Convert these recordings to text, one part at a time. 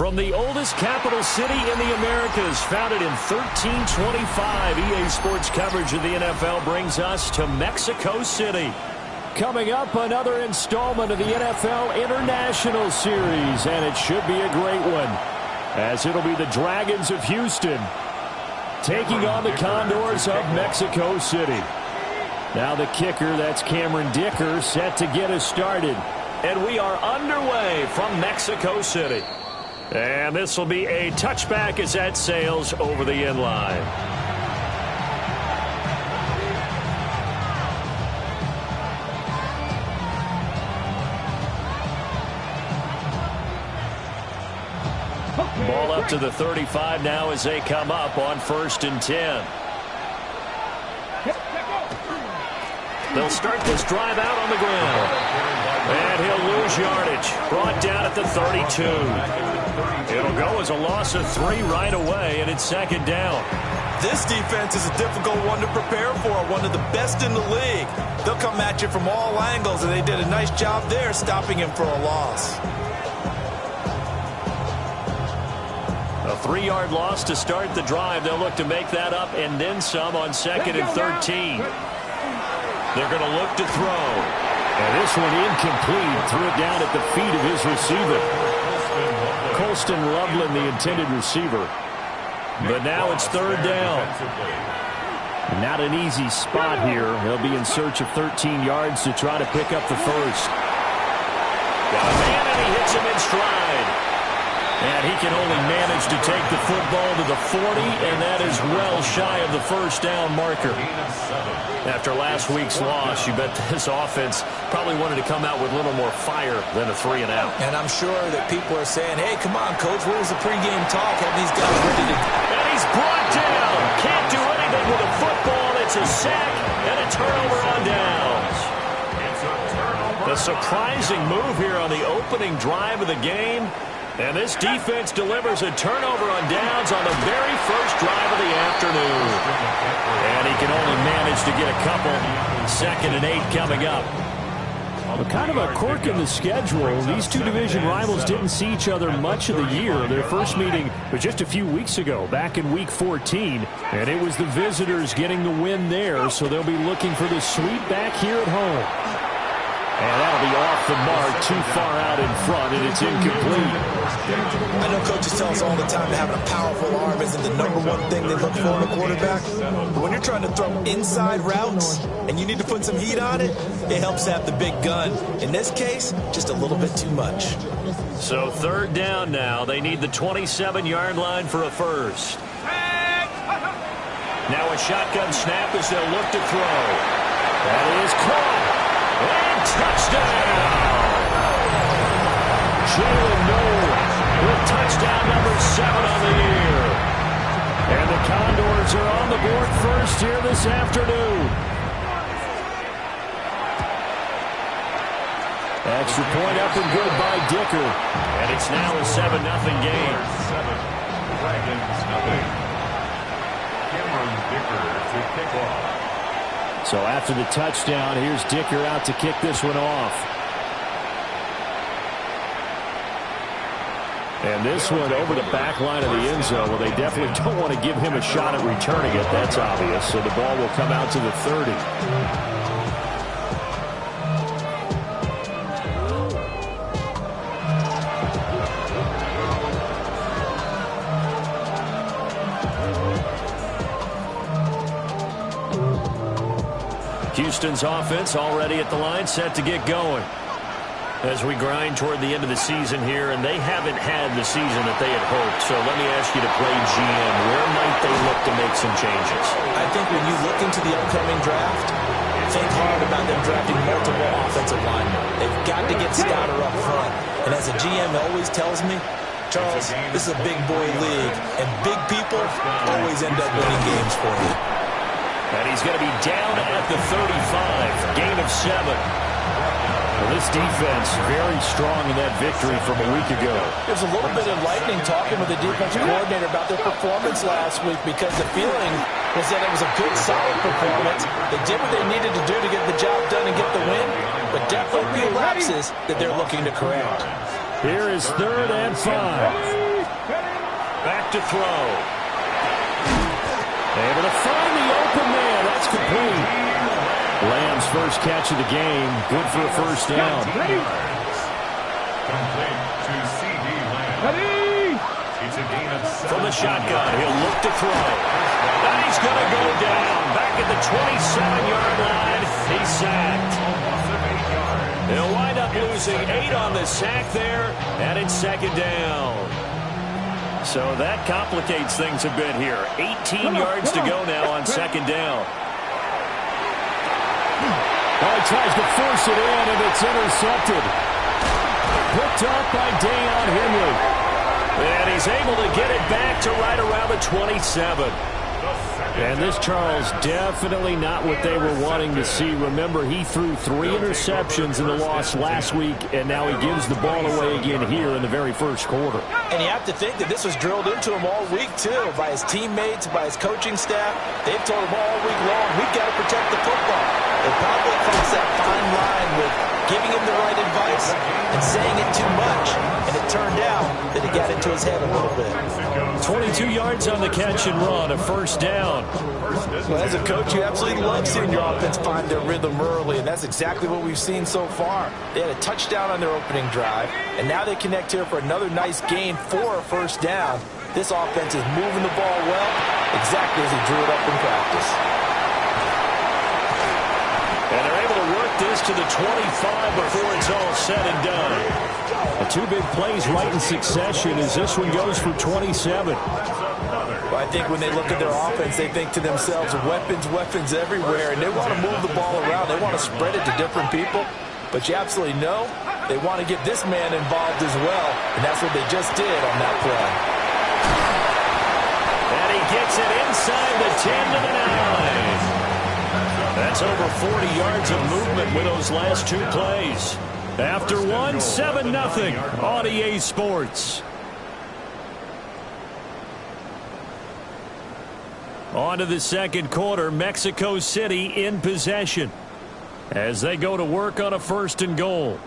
From the oldest capital city in the Americas, founded in 1325, EA Sports coverage of the NFL brings us to Mexico City. Coming up, another installment of the NFL International Series, and it should be a great one, as it'll be the Dragons of Houston taking on the Condors of Mexico City. Now the kicker, that's Cameron Dicker, set to get us started. And we are underway from Mexico City. And this will be a touchback as that sails over the end line. Ball up to the 35 now as they come up on 1st and 10. They'll start this drive out on the ground. And he'll lose yardage. Brought down at the 32. It'll go as a loss of 3 right away, and it's 2nd down. This defense is a difficult one to prepare for, one of the best in the league. They'll come at you from all angles, and they did a nice job there stopping him for a loss. A 3-yard loss to start the drive. They'll look to make that up and then some on 2nd and 13. They're going to look to throw. And this one incomplete. Threw it down at the feet of his receiver. Colston Loveland, the intended receiver. But now it's 3rd down. Not an easy spot here. He'll be in search of 13 yards to try to pick up the first. Got a man, and he hits him in stride. And he can only manage to take the football to the 40, and that is well shy of the 1st down marker. After last week's loss, you bet this offense probably wanted to come out with a little more fire than a 3 and out. And I'm sure that people are saying, hey, come on, Coach, where's the pregame talk? Have these guys ready to... And he's brought down. Can't do anything with a football. surprising move here on the opening drive of the game. And this defense delivers a turnover on downs on the very first drive of the afternoon. And he can only manage to get a couple. 2nd and 8 coming up. Well, kind of a quirk in the schedule. These two division rivals didn't see each other much of the year. Their first meeting was just a few weeks ago, back in Week 14. And it was the visitors getting the win there, so they'll be looking for the sweep back here at home. And that'll be off the mark, too far out in front, and it's incomplete. I know coaches tell us all the time that having a powerful arm isn't the #1 thing they look for in a quarterback. But when you're trying to throw inside routes and you need to put some heat on it, it helps have the big gun. In this case, just a little bit too much. So 3rd down now. They need the 27-yard line for a first. Now a shotgun snap as they'll look to throw. That is caught. And touchdown! Jalen Noel with touchdown number 7 on the year. And the Condors are on the board first here this afternoon. Extra point up and good by Dicker. And it's now a 7-0 game. 7, Dragons nothing. Cameron Dicker to kick off. So after the touchdown, here's Dicker out to kick this one off. And this one over the back line of the end zone. Well, they definitely don't want to give him a shot at returning it. That's obvious. So the ball will come out to the 30. Houston's offense already at the line, set to get going. As we grind toward the end of the season here, and they haven't had the season that they had hoped. So let me ask you to play GM. Where might they look to make some changes? I think when you look into the upcoming draft, think hard about them drafting multiple offensive linemen. They've got to get Stouter up front. And as a GM always tells me, Charles, this is a big boy league, and big people always end up winning games for you. And he's going to be down at the 35. Gain of 7. Well, this defense very strong in that victory from a week ago. There's a little bit of lightning talking with the defensive coordinator about their performance last week, because the feeling was that it was a good, solid performance. They did what they needed to do to get the job done and get the win, but definitely a few lapses that they're looking to correct. Here is 3rd and 5. Back to throw. Able to find the open man. That's complete. Lamb's first catch of the game. Good for a first down. Complete to C.D. Lamb. It's a gain of 7. From the shotgun, he'll look to throw. And he's going to go down. Back at the 27-yard line. He's sacked. They'll wind up losing 8 on the sack there, and it's 2nd down. So that complicates things a bit here. 18 yards to go now on 2nd down. Oh, he tries to force it in, and it's intercepted. Picked up by Deion Henry. And he's able to get it back to right around the 27. And this, Charles, definitely not what they were wanting to see. Remember, he threw 3 interceptions in the loss last week, and now he gives the ball away again here in the very first quarter. And you have to think that this was drilled into him all week, too, by his teammates, by his coaching staff. They've told him all week long, we've got to protect the football. They probably crossed that fine line with giving him the right advice and saying it too much. And it turned out that it got into his head a little bit. 22 yards on the catch and run, a first down. Well, as a coach, you absolutely love seeing your offense find their rhythm early, and that's exactly what we've seen so far. They had a touchdown on their opening drive, and now they connect here for another nice gain for a first down. This offense is moving the ball well, exactly as he drew it up in practice. And they're able to work this to the 25 before it's all said and done. 2 big plays right in succession as this one goes for 27. Well, I think when they look at their offense, they think to themselves, weapons, weapons everywhere, and they want to move the ball around. They want to spread it to different people, but you absolutely know they want to get this man involved as well, and that's what they just did on that play. And he gets it inside the 10 to the 9. That's over 40 yards of movement with those last 2 plays. After one, 7-0 on EA Sports. On to the second quarter, Mexico City in possession as they go to work on a 1st and goal.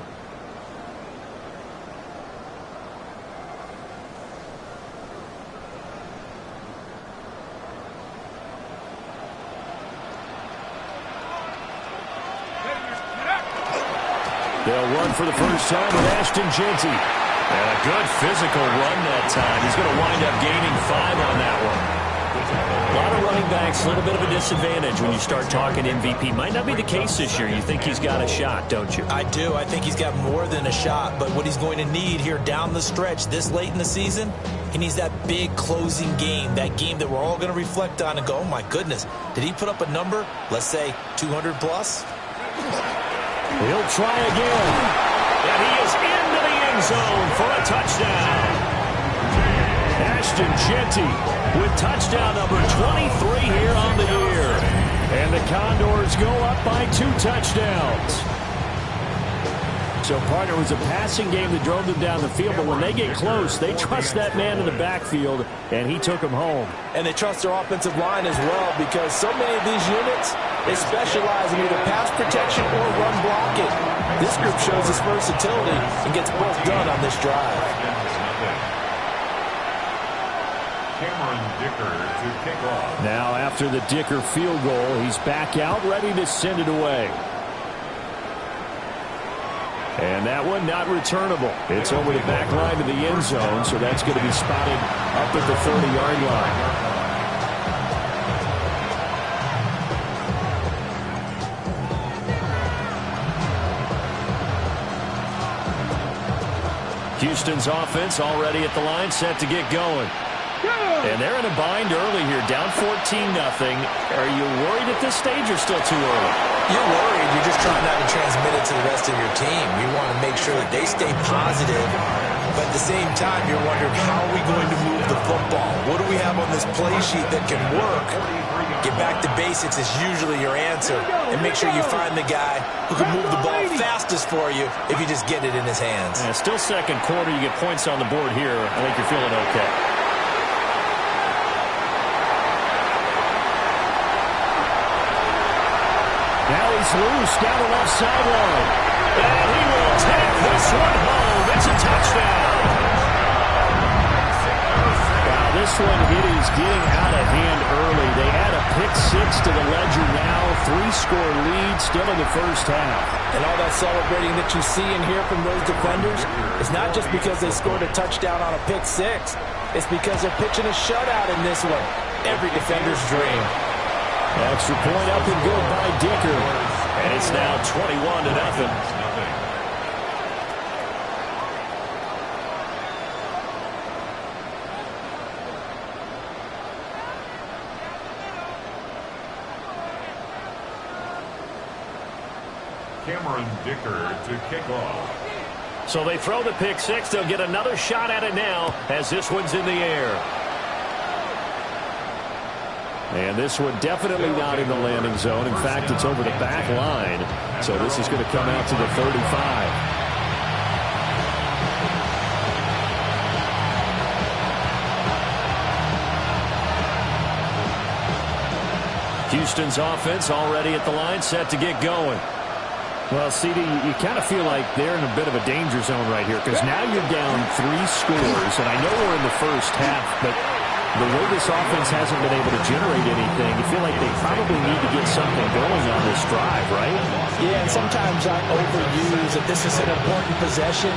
They'll run for the first time with Ashton Jeanty. And a good physical run that time. He's going to wind up gaining 5 on that one. A lot of running backs, a little bit of a disadvantage when you start talking MVP. Might not be the case this year. You think he's got a shot, don't you? I do. I think he's got more than a shot. But what he's going to need here down the stretch this late in the season, he needs that big closing game, that game that we're all going to reflect on and go, oh, my goodness, did he put up a number, let's say 200 plus? He'll try again. And he is into the end zone for a touchdown. Ashton Jeanty with touchdown number 23 here on the year. And the Condors go up by 2 touchdowns. So, partner, it was a passing game that drove them down the field, but when they get close, they trust that man in the backfield, and he took them home. And they trust their offensive line as well, because so many of these units, they specialize in either pass protection or run blocking. This group shows its versatility and gets both done on this drive. Cameron Dicker to kick off. Now, after the Dicker field goal, he's back out, ready to send it away. And that one not returnable. It's over the back line to the end zone, so that's going to be spotted up at the 30-yard line. Houston's offense already at the line, set to get going. And they're in a bind early here, down 14-0. Are you worried at this stage or still too early? You're worried. You're just trying not to transmit it to the rest of your team. You want to make sure that they stay positive. But at the same time, you're wondering, how are we going to move the football? What do we have on this play sheet that can work? Get back to basics is usually your answer. And make sure you find the guy who can move the ball fastest for you if you just get it in his hands. Yeah, still second quarter. You get points on the board here. I think you're feeling okay. Now he's loose down the left sideline. And he will take this one home. It's a touchdown. Wow, this one, it is getting out of hand early. They add a pick-6 to the ledger now. 3-score lead still in the first half. And all that celebrating that you see and hear from those defenders is not just because they scored a touchdown on a pick-6. It's because they're pitching a shutout in this one. Every defender's dream. Extra point up and good by Dicker. And it's now 21-0. Cameron Dicker to kick off. So they throw the pick-6. They'll get another shot at it now as this one's in the air. And this one definitely not in the landing zone. In fact, it's over the back line. So this is going to come out to the 35. Houston's offense already at the line, set to get going. Well, CD, you kind of feel like they're in a bit of a danger zone right here, because now you're down 3 scores, and I know we're in the first half, but the way this offense hasn't been able to generate anything, you feel like they probably need to get something going on this drive, right? Yeah, and sometimes I overuse that this is an important possession,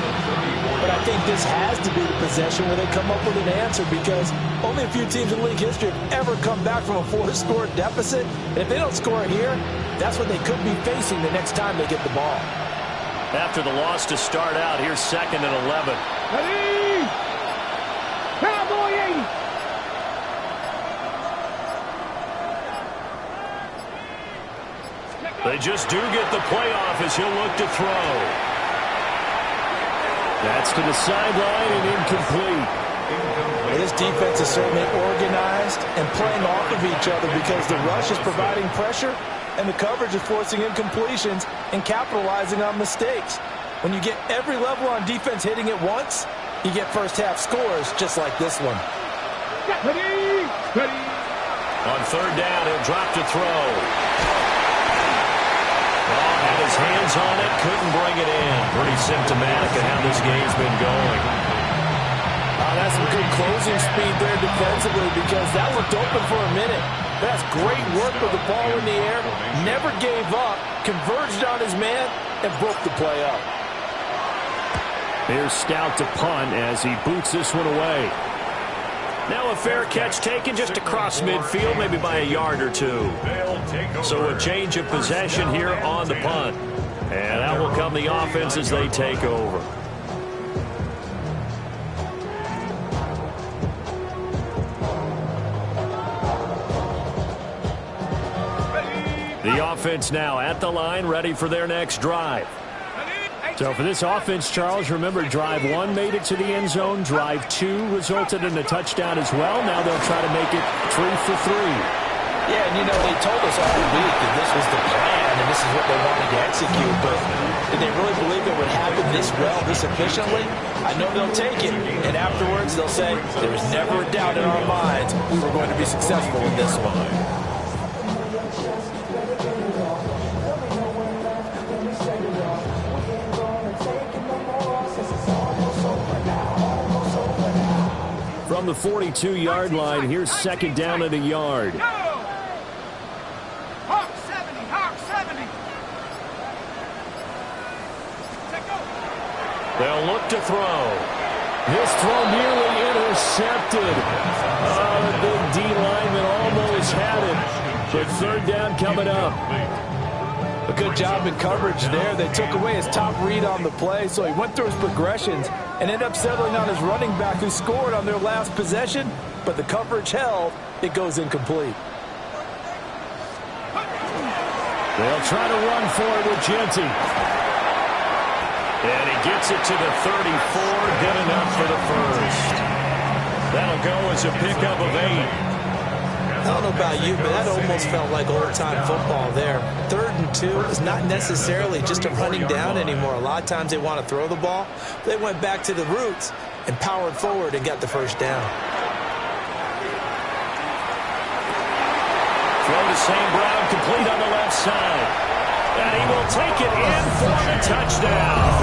but I think this has to be the possession where they come up with an answer, because only a few teams in league history have ever come back from a 4-score deficit. And if they don't score here, that's what they could be facing the next time they get the ball. After the loss to start out, here's 2nd and 11. Ready? Cowboy 80. They just do get the playoff as he'll look to throw. That's to the sideline and incomplete. Well, this defense is certainly organized and playing off of each other, because the rush is providing pressure and the coverage is forcing incompletions and capitalizing on mistakes. When you get every level on defense hitting at once, you get first-half scores just like this one. Ready. On third down, he'll drop to throw. Oh, had his hands on it, couldn't bring it in. Pretty symptomatic of how this game's been going. That's some good closing speed there defensively because that looked open for a minute. That's great work with the ball in the air. Never gave up, converged on his man, and broke the play up. Here's Stout to punt as he boots this one away. Now a fair catch taken just across midfield, maybe by a yard or two. So a change of possession here on the punt. And out will come the offense as they take over. The offense now at the line, ready for their next drive. So for this offense, Charles, remember drive 1 made it to the end zone. Drive 2 resulted in a touchdown as well. Now they'll try to make it 3 for 3. Yeah, and you know, they told us all week that this was the plan and this is what they wanted to execute, but did they really believe it would happen this well, this efficiently? I know they'll take it, and afterwards they'll say, there was never a doubt in our minds we were going to be successful in this one. From the 42-yard line, here's second down at a yard. Hawk 70, Hawk 70. They'll look to throw. This throw nearly intercepted. The D lineman almost had it. But third down coming up. A good job in coverage there. They took away his top read on the play, so he went through his progressions and ended up settling on his running back who scored on their last possession, but the coverage held. It goes incomplete. They'll try to run for it with Genty. And he gets it to the 34, good enough for the first. That'll go as a pickup of 8. I don't know about you, but that almost felt like old-time football there. 3rd and 2 is not necessarily just a running down anymore. A lot of times they want to throw the ball. They went back to the roots and powered forward and got the first down. Throw to St. Brown, complete on the left side. And he will take it in for the touchdown.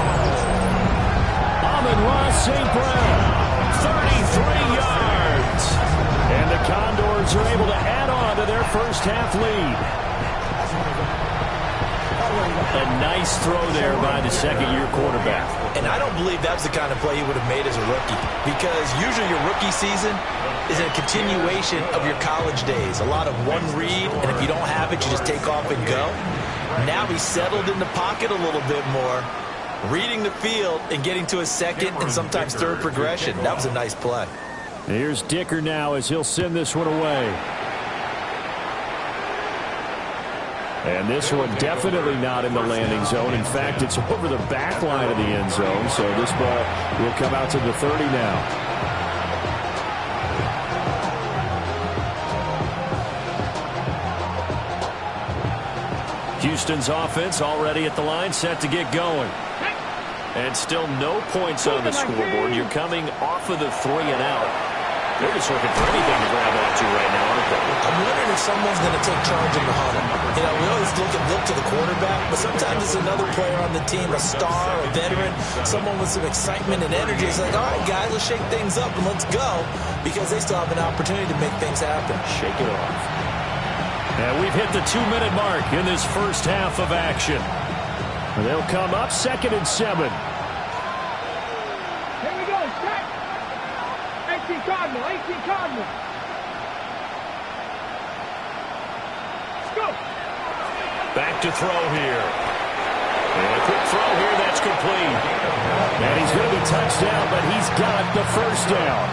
Amon-Ra St. Brown. 33 yards. And the Condors are able to add on to their first half lead. A nice throw there by the second-year quarterback. And I don't believe that's the kind of play he would have made as a rookie, because usually your rookie season is a continuation of your college days. A lot of one read, and if you don't have it, you just take off and go. Now he's settled in the pocket a little bit more, reading the field and getting to a second and sometimes third progression. That was a nice play. Here's Dicker now as he'll send this one away. And this one definitely not in the landing zone. In fact, it's over the back line of the end zone, so this ball will come out to the 30 now. Houston's offense already at the line, set to get going. And still no points on the scoreboard. You're coming off of the 3 and out. They're just looking for anything to grab onto right now, aren't they? I'm wondering if someone's going to take charge in the huddle. You know, we always look to the quarterback, but sometimes it's another player on the team, a star, a veteran, someone with some excitement and energy. It's like, all right, guys, let's shake things up and let's go, because they still have an opportunity to make things happen. Shake it off. And we've hit the 2-minute mark in this first half of action. They'll come up 2nd and 7. Here we go, set. 18 Cardinal, 18 Cardinal. Let's go. Back to throw here. And a quick throw here, that's complete. And he's going to be touchdown, but he's got the first down.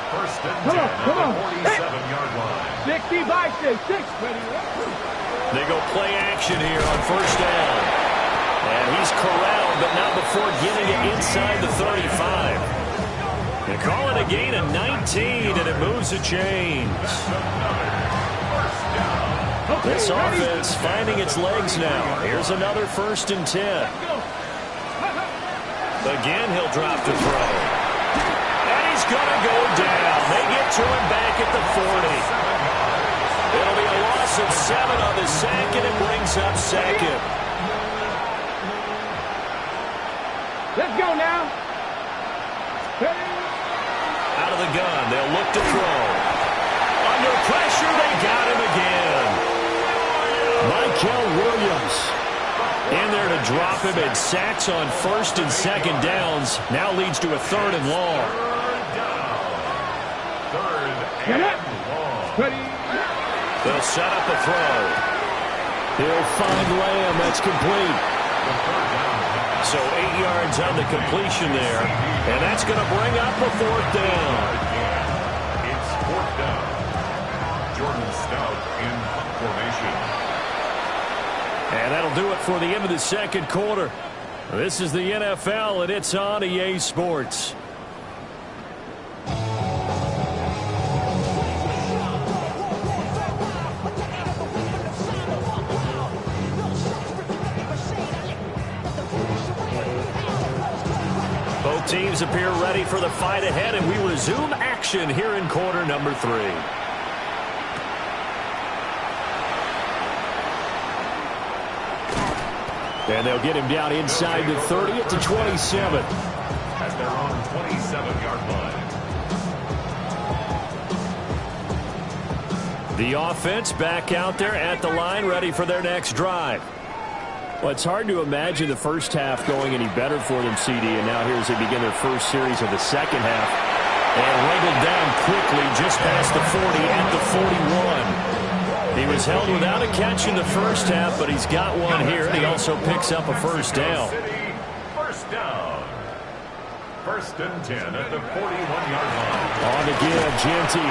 First and 10 Come on. at the 47-yard line. 60 by 6. Ready. They go play action here on first down. And he's corralled, but not before getting it inside the 35. They call it a gain of 19, and it moves the chains. This offense finding its legs now. Here's another 1st and 10. Again, he'll drop to throw. And he's going to go down. They get to him back at the 40. It'll be a loss of 7 on the sack, and it brings up 2nd. Let's go now. Out of the gun, they'll look to throw. Under pressure, they got him again. Michael Williams in there to drop him, and sacks on 1st and 2nd downs. Now leads to a 3rd and long. They'll set up a throw. He'll find Lamb. That's complete. So 8 yards on the completion there, and that's going to bring up a 4th down. It's 4th down. Jordan Stout in punt formation. And that'll do it for the end of the 2nd quarter. This is the NFL, and it's on EA Sports. Both teams appear ready for the fight ahead, and we resume action here in quarter number 3. And they'll get him down inside the 30 at the 27. At their own 27-yard line. The offense back out there at the line, ready for their next drive. Well, it's hard to imagine the first half going any better for them, CD, and now here as they begin their first series of the second half. And wriggled down quickly just past the 40 at the 41. He was held without a catch in the first half, but he's got one here, and he also picks up a 1st down. First down. 1st and 10 at the 41-yard line. On to give, Jeanty.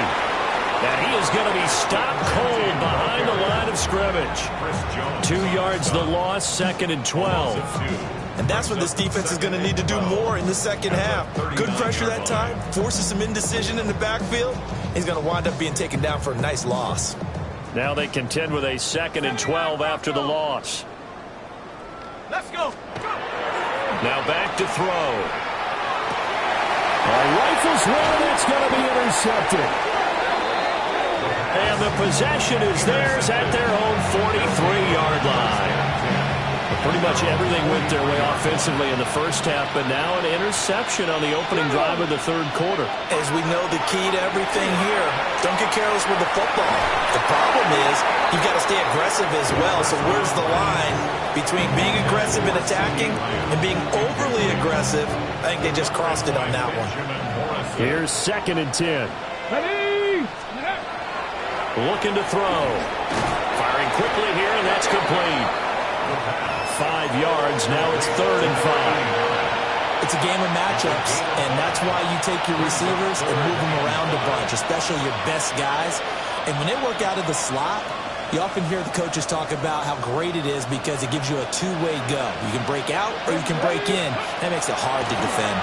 And he is going to be stopped cold behind the line of scrimmage. 2 yards the loss, 2nd and 12. And that's what this defense is going to need to do more in the second half. Good pressure that time, forces some indecision in the backfield. He's going to wind up being taken down for a nice loss. Now they contend with a 2nd and 12 after the loss. Let's go. Now back to throw. Rifles one, that's going to be intercepted. And the possession is theirs at their own 43-yard line. Pretty much everything went their way offensively in the first half, but now an interception on the opening drive of the 3rd quarter. As we know, the key to everything here, don't get careless with the football. The problem is you've got to stay aggressive as well. So where's the line between being aggressive and attacking and being overly aggressive? I think they just crossed it on that one. Here's 2nd and 10. Ready? Looking to throw. Firing quickly here, and that's complete. 5 yards. Now it's 3rd and 5. It's a game of matchups, and that's why you take your receivers and move them around a bunch, especially your best guys. And when they work out of the slot, you often hear the coaches talk about how great it is because it gives you a two-way go. You can break out or you can break in. That makes it hard to defend.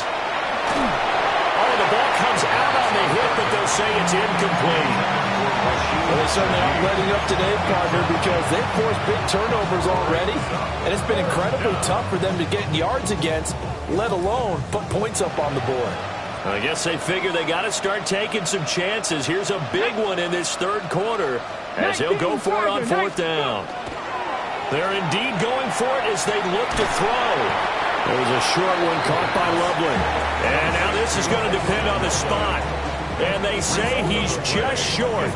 Oh, the ball comes out on the hit, but they'll say it's incomplete. Well, they certainly aren't letting up today, partner, because they've forced big turnovers already, and it's been incredibly tough for them to get yards against, let alone put points up on the board. I guess they figure they got to start taking some chances. Here's a big one in this 3rd quarter as they'll go for it on 4th down. They're indeed going for it as they look to throw. There's a short one caught by Loveland. And now this is going to depend on the spot. And they say he's just short.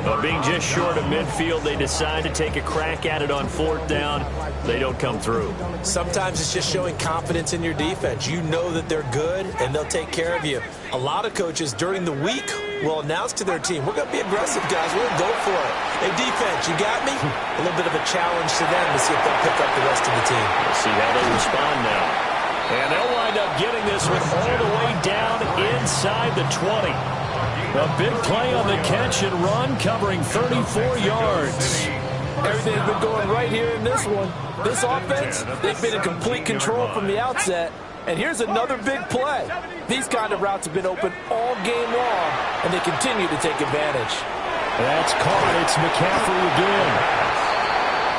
But being just short of midfield, they decide to take a crack at it on 4th down. They don't come through. Sometimes it's just showing confidence in your defense. You know that they're good, and they'll take care of you. A lot of coaches during the week will announce to their team, we're going to be aggressive, guys. We're going to go for it. Hey, defense, you got me? A little bit of a challenge to them to see if they'll pick up the rest of the team. We'll see how they respond now. And they'll wind up getting this one all the way down inside the 20. A big play on the catch and run, covering 34 yards. Everything's been going right here in this one. This offense, they've been in complete control from the outset. And here's another big play. These kind of routes have been open all game long, and they continue to take advantage. That's caught. It's McCaffrey again.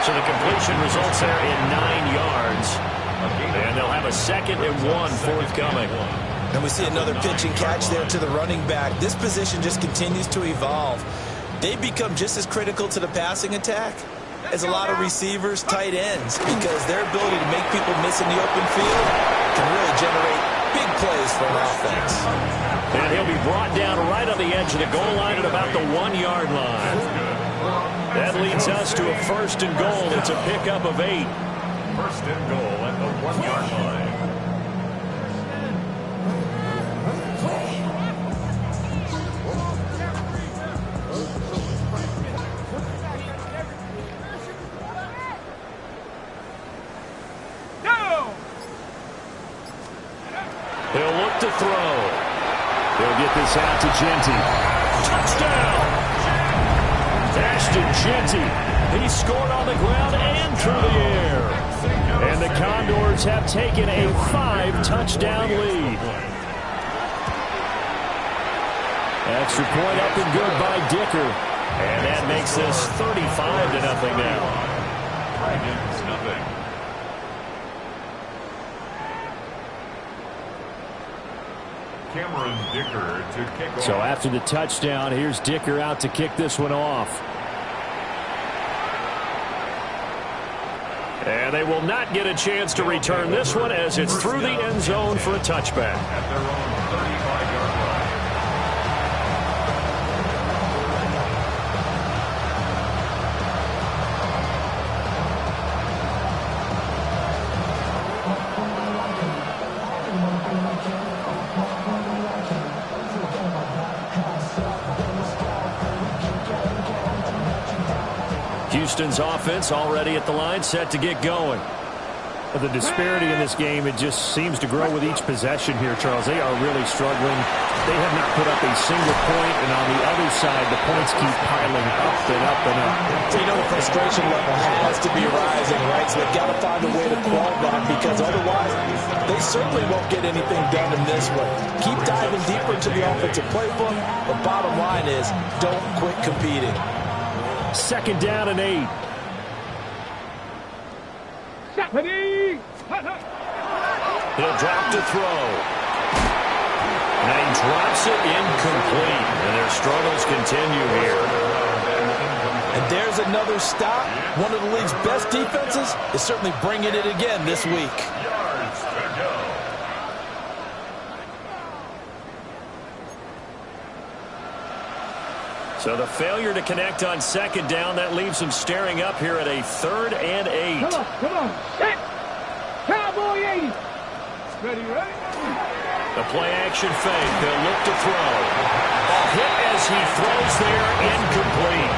So the completion results there in 9 yards. And they'll have a 2nd and 1 forthcoming. And we see another pitch and catch there to the running back. This position just continues to evolve. They become just as critical to the passing attack as a lot of receivers, tight ends, because their ability to make people miss in the open field can really generate big plays for an offense. And he'll be brought down right on the edge of the goal line at about the 1-yard line. That leads us to a 1st and goal. It's a pickup of 8. 1st and goal at the 1-yard line. He'll look to throw. He'll get this out to Jeanty. Touchdown! Ashton Jeanty. He scored on the ground and through the air. And the Condors have taken a 5-touchdown lead. Extra point up and good by Dicker. And that makes this 35-0 now. Dragons nothing. Cameron Dicker to kick off. So after the touchdown, here's Dicker out to kick this one off. And they will not get a chance to return this one as it's through the end zone for a touchback. At their own 35-yard line. Houston's offense already at the line, set to get going. The disparity in this game, it just seems to grow with each possession here, Charles. They are really struggling. They have not put up a single point, and on the other side, the points keep piling up and up and up. So you know the frustration level has to be rising, right? So they've got to find a way to quell that, because otherwise they certainly won't get anything done in this one. Keep diving deeper into the offensive playbook, but bottom line is don't quit competing. 2nd down and 8. He'll drop to throw. And he drops it incomplete. And their struggles continue here. And there's another stop. One of the league's best defenses is certainly bringing it again this week. Yards to go. So the failure to connect on 2nd down, that leaves them staring up here at a 3rd and 8. Come on. Set. Cowboy 80. Ready, ready? The play action fake. They'll look to throw. A hit as he throws there, incomplete.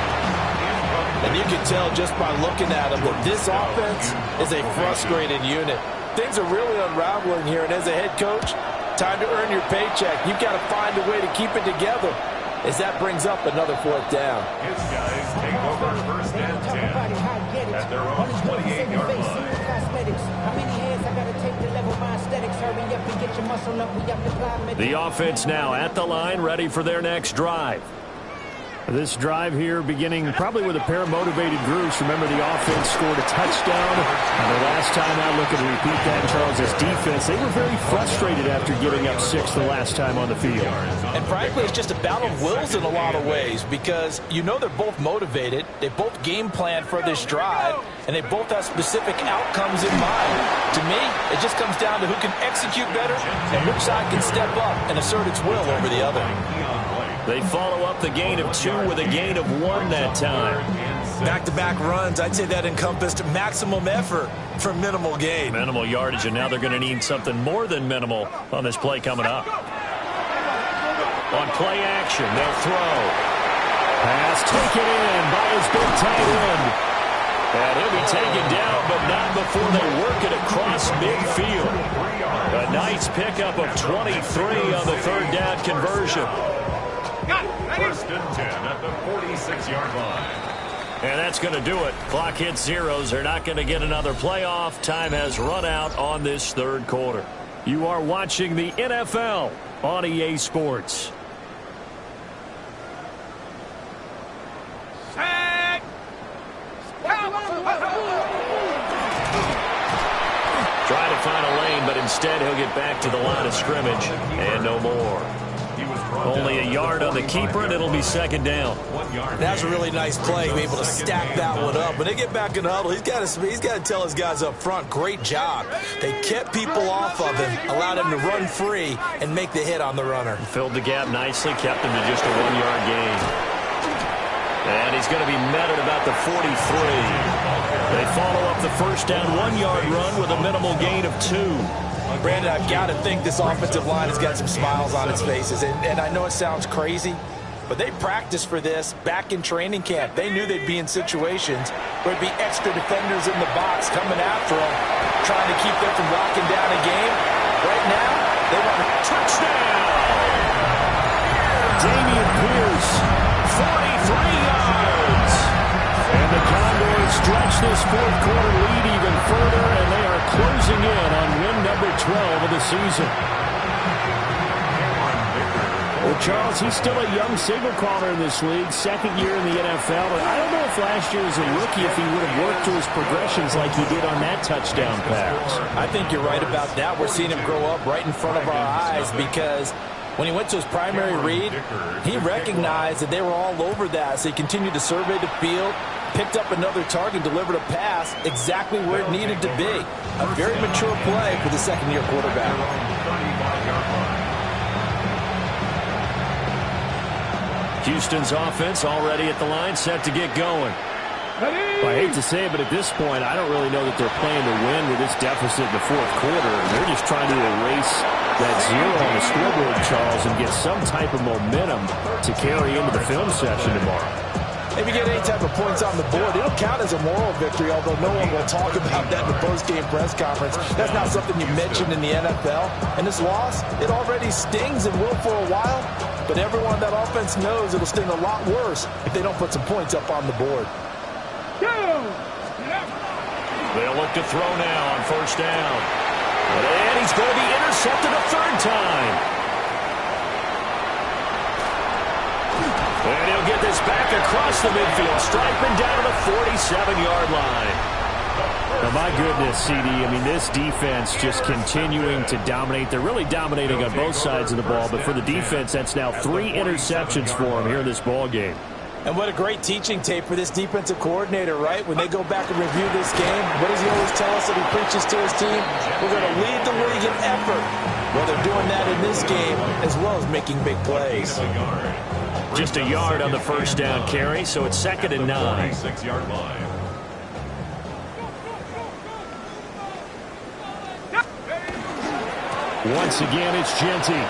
And you can tell just by looking at him that this offense is a frustrated unit. Things are really unraveling here, and as a head coach, time to earn your paycheck. You've got to find a way to keep it together, as that brings up another 4th down. His guys take over 1st and 10 at their own 28-yard line. The offense now at the line, ready for their next drive. This drive here beginning probably with a pair of motivated groups. Remember, the offense scored a touchdown. And the last time I look at repeat that, Charles' defense, they were very frustrated after giving up 6 the last time on the field. And frankly, it's just a battle of wills in a lot of ways, because you know they're both motivated. They both game plan for this drive, and they both have specific outcomes in mind. To me, it just comes down to who can execute better and which side can step up and assert its will over the other. They follow up the gain of 2 with a gain of 1 that time. Back-to-back runs, I'd say that encompassed maximum effort for minimal gain. Minimal yardage, and now they're going to need something more than minimal on this play coming up. On play action, they'll throw. Pass taken in by his big tight end. And he'll be taken down, but not before they work it across midfield. A nice pickup of 23 on the 3rd down conversion. 1st and 10 at the 46-yard line. And that's going to do it. Clock hits zeros. They're not going to get another playoff. Time has run out on this 3rd quarter. You are watching the NFL on EA Sports. Try to find a lane, but instead he'll get back to the line of scrimmage and no more. Only a yard on the keeper, and it'll be second down. That's a really nice play, to be able to stack that one up. When they get back in the huddle, he's got to tell his guys up front, great job. They kept people off of him, allowed him to run free and make the hit on the runner. Filled the gap nicely, kept him to just a 1-yard gain. And he's going to be met at about the 43. They follow up the first down 1-yard run with a minimal gain of 2. Brandon, I've got to think this offensive line has got some smiles on its faces. And I know it sounds crazy, but they practiced for this back in training camp. They knew they'd be in situations where there'd be extra defenders in the box coming after them, trying to keep them from locking down a game. Right now, they want a touchdown. Dameon Pierce, 43 yards. And the Cowboys stretch this fourth quarter lead even further, and they are closing in on win number 12 of the season. Well, Charles, he's still a young signal caller in this league, second year in the NFL. But I don't know if last year as a rookie, if he would have worked through his progressions like he did on that touchdown pass. I think you're right about that. We're seeing him grow up right in front of our eyes because when he went to his primary read, he recognized that they were all over that. So he continued to survey the field, picked up another target, delivered a pass exactly where it needed to be. A very mature play for the second-year quarterback. Houston's offense already at the line, set to get going. Well, I hate to say it, but at this point, I don't really know that they're playing to win with this deficit in the fourth quarter. They're just trying to erase that zero on the scoreboard, Charles, and get some type of momentum to carry into the film session tomorrow. If you get any type of points on the board, it'll count as a moral victory, although no one will talk about that in the post-game press conference. That's not something you mentioned in the NFL. And this loss, it already stings and will for a while, but everyone on that offense knows it'll sting a lot worse if they don't put some points up on the board. They'll look to throw now on first down. And he's going to be intercepted a third time. And he'll get this back across the midfield stripe and down to the 47-yard line. Well, my goodness, CD, I mean, this defense just continuing to dominate. They're really dominating on both sides of the ball, but for the defense, that's now 3 interceptions for them here in this ball game. And what a great teaching tape for this defensive coordinator, right? When they go back and review this game, what does he always tell us that he preaches to his team? We're going to lead the league in effort. Well, they're doing that in this game as well as making big plays. Just a yard on the first down carry, so it's 2nd and 9. 6-yard line. Once again, it's Genty.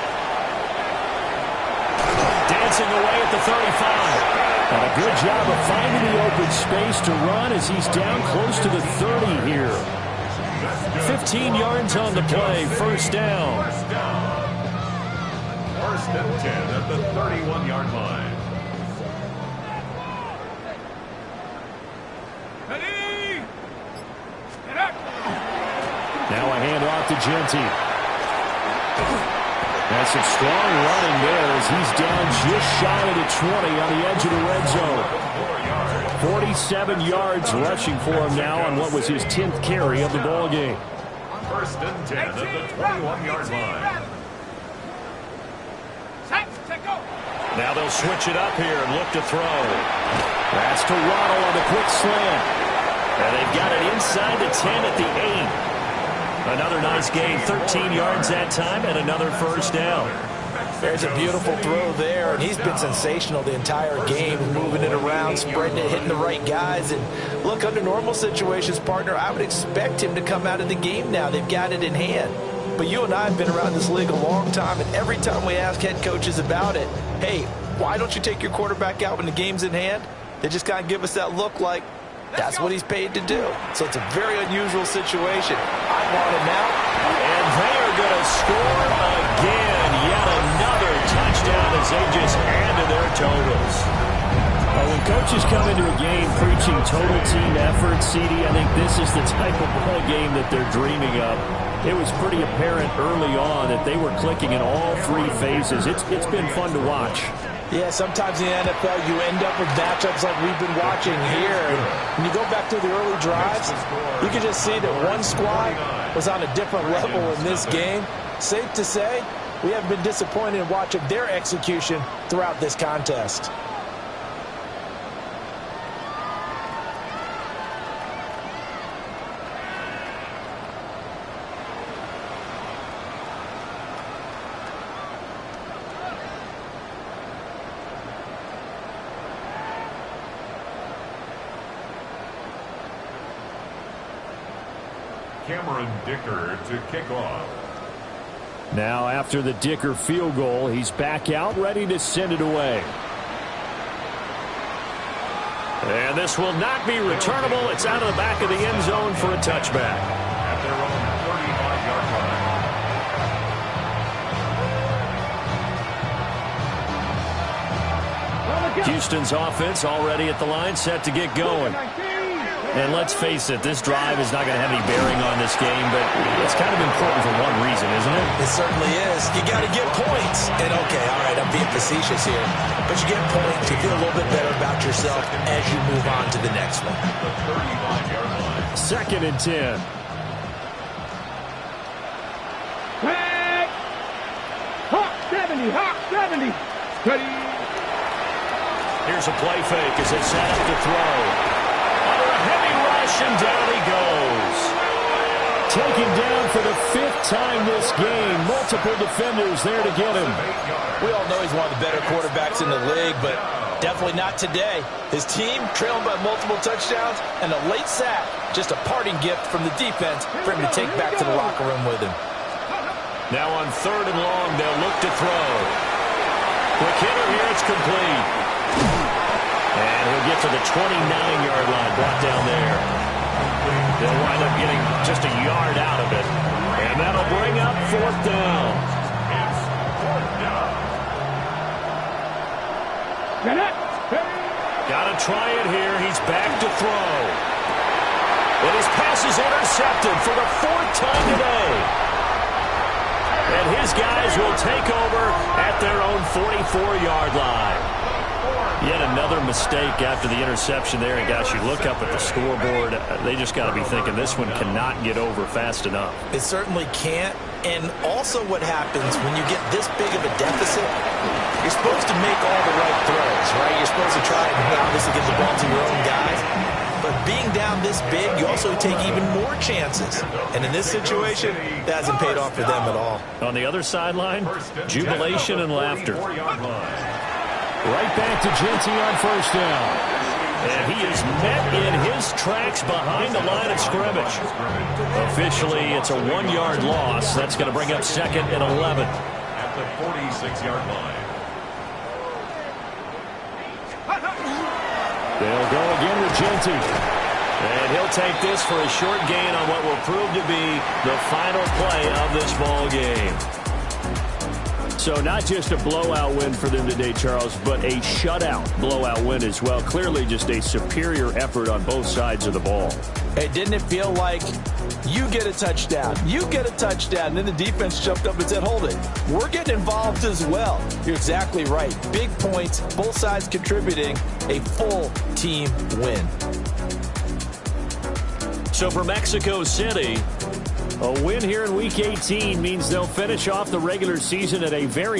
Dancing away at the 35. And a good job of finding the open space to run as he's down close to the 30 here. 15 yards on the play, first down. First and 10 at the 31-yard line. Now a handoff to Genty. That's some strong running there as he's down just shy of the 20 on the edge of the red zone. 47 yards rushing for him now on what was his 10th carry of the ball game. First and 10 at the 21-yard line. Now they'll switch it up here and look to throw. That's to Waddle on the quick slant. And they've got it inside the 10 at the 8. Another nice gain, 13 yards that time, and another first down. There's a beautiful throw there, and he's been sensational the entire game, moving it around, spreading it, hitting the right guys. And look, under normal situations, partner, I would expect him to come out of the game now. They've got it in hand. But you and I have been around this league a long time, and every time we ask head coaches about it, hey, why don't you take your quarterback out when the game's in hand? They just kind of give us that look like, that's what he's paid to do. So it's a very unusual situation. I want him out. And they are going to score again. Yet another touchdown as they just add to their totals. Well, when coaches come into a game preaching total team effort, CD, I think this is the type of ball game that they're dreaming of. It was pretty apparent early on that they were clicking in all 3 phases. It's been fun to watch. Yeah, sometimes in the NFL you end up with matchups like we've been watching here. When you go back to the early drives, you can just see that one squad was on a different level in this game. Safe to say, we have been disappointed in watching their execution throughout this contest. Cameron Dicker to kick off. Now after the Dicker field goal, he's back out ready to send it away. And this will not be returnable. It's out of the back of the end zone for a touchback. At their own 35-yard line. Houston's offense already at the line, set to get going. And let's face it, this drive is not going to have any bearing on this game, but it's kind of important for one reason, isn't it? It certainly is. You got to get points. And, okay, all right, I'm being facetious here. But you get points, you feel a little bit better about yourself as you move on to the next one. The 35-yard line. 2nd and 10. Hey! Hawk 70, Hawk 70. Ready. Here's a play fake as it's set up to throw. Heavy rush, and down he goes. Taken down for the 5th time this game. Multiple defenders there to get him. We all know he's one of the better quarterbacks in the league, but definitely not today. His team trailing by multiple touchdowns and a late sack. Just a parting gift from the defense for him to take back to the locker room with him. Now on 3rd and long, they'll look to throw. Quick hitter here, it's complete. And he'll get to the 29-yard line, brought down there. They'll wind up getting just a yard out of it. And that'll bring up 4th down. It's 4th down. Got to try it here. He's back to throw. And his pass is intercepted for the 4th time today. And his guys will take over at their own 44-yard line. Yet another mistake after the interception there. And, gosh, you look up at the scoreboard. They just got to be thinking this one cannot get over fast enough. It certainly can't. And also what happens when you get this big of a deficit, you're supposed to make all the right throws, right? You're supposed to try and obviously get the ball to your own guys. But being down this big, you also take even more chances. And in this situation, that hasn't paid off for them at all. On the other sideline, jubilation and laughter. Right back to Jeanty on 1st down. And he is met in his tracks behind the line of scrimmage. Officially, it's a 1-yard loss. That's going to bring up 2nd and 11. At the 46-yard line. They'll go again with Jeanty. And he'll take this for a short gain on what will prove to be the final play of this ball game. So not just a blowout win for them today, Charles, but a shutout blowout win as well. Clearly just a superior effort on both sides of the ball. Hey, didn't it feel like you get a touchdown, you get a touchdown, and then the defense jumped up and said, hold it, we're getting involved as well. You're exactly right. Big points, both sides contributing, a full team win. So for Mexico City, a win here in Week 18 means they'll finish off the regular season at a very